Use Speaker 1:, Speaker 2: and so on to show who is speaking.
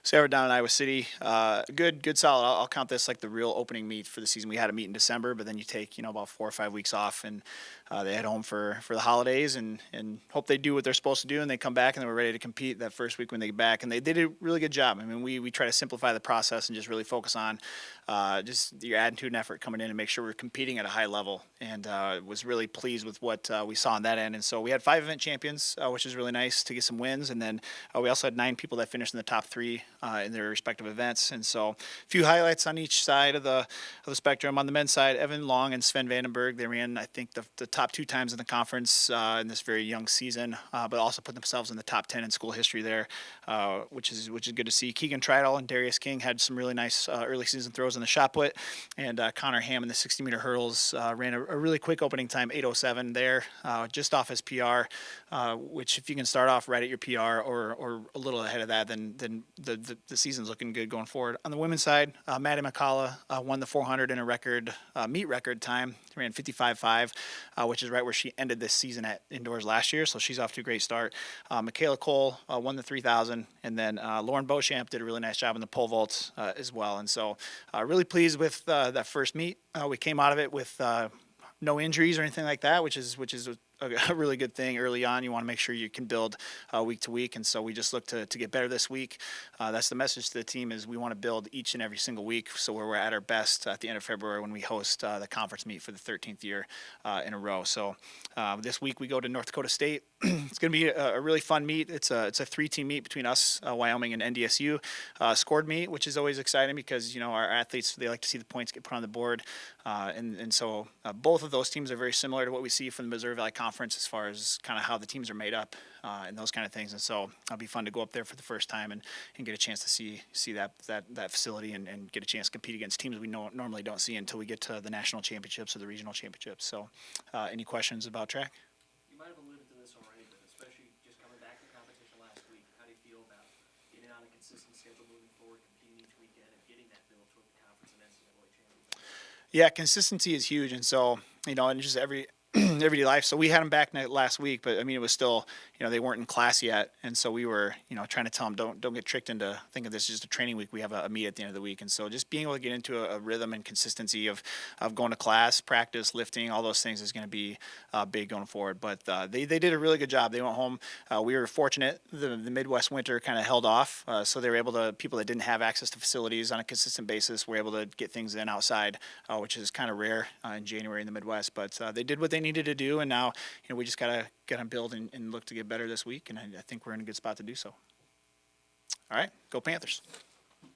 Speaker 1: So we're down in Iowa City. Good, solid. I'll count this like the real opening meet for the season. We had a meet in December, but then you take about 4 or 5 weeks off, and they head home for the holidays and hope they do what they're supposed to do, and they come back and then we're ready to compete that first week when they get back. And they did a really good job. I mean, we try to simplify the process and just really focus on just your attitude and effort coming in and make sure we're competing at a high level. And was really pleased with what we saw on that end. And so we had 5 event champions, which is really nice to get some wins. And then we also had 9 people that finished in the top 3 in their respective events. And so a few highlights on each side of the spectrum. On the men's side, Evan Long and Sven Vandenberg, they ran, I think, the top 2 times in the conference in this very young season, but also put themselves in the top 10 in school history there, which is good to see. Keegan Trital and Darius King had some really nice early season throws in the shot put, and Connor Ham in the 60-meter hurdles ran a really quick opening time, 8:07 there, just off his PR, which if you can start off right at your PR or a little ahead of that, then the season's looking good going forward. On the women's side, Maddie McCullough won the 400 in a meet record time. She ran 55.5, which is right where she ended this season at indoors last year, so she's off to a great start. Michaela Cole won the 3,000, and then Lauren Beauchamp did a really nice job in the pole vault as well. And so really pleased with that first meet. We came out of it with no injuries or anything like that, which is a really good thing early on. You want to make sure you can build week to week, and so we just look to get better this week. That's the message to the team, is we want to build each and every single week, so we're at our best at the end of February when we host the conference meet for the 13th year in a row. So this week we go to North Dakota State. It's going to be a really fun meet. It's a 3-team meet between us, Wyoming, and NDSU. Scored meet, which is always exciting because our athletes, they like to see the points get put on the board, and so both of those teams are very similar to what we see from the Missouri Valley Conference as far as kind of how the teams are made up and those kind of things. And so it'll be fun to go up there for the first time and get a chance to see that facility and get a chance to compete against teams we normally don't see until we get to the national championships or the regional championships. So any questions about track?
Speaker 2: You might have alluded to this already, but especially just coming back to competition last week, how do you feel about getting on a consistent schedule moving forward, competing each weekend, and getting that build toward the conference and NCAA championship?
Speaker 1: Yeah, consistency is huge. And so, and just everyday life. So we had them back last week, but I mean, it was still, they weren't in class yet. And so we were, trying to tell them, don't get tricked into thinking this is just a training week. We have a meet at the end of the week. And so just being able to get into a rhythm and consistency of going to class, practice, lifting, all those things is going to be big going forward. But they did a really good job. They went home. We were fortunate. The Midwest winter kind of held off. So they were able to, people that didn't have access to facilities on a consistent basis were able to get things in outside, which is kind of rare in January in the Midwest. But they did what they needed to do, and now we just gotta build and look to get better this week, and I think we're in a good spot to do so. All right, go Panthers.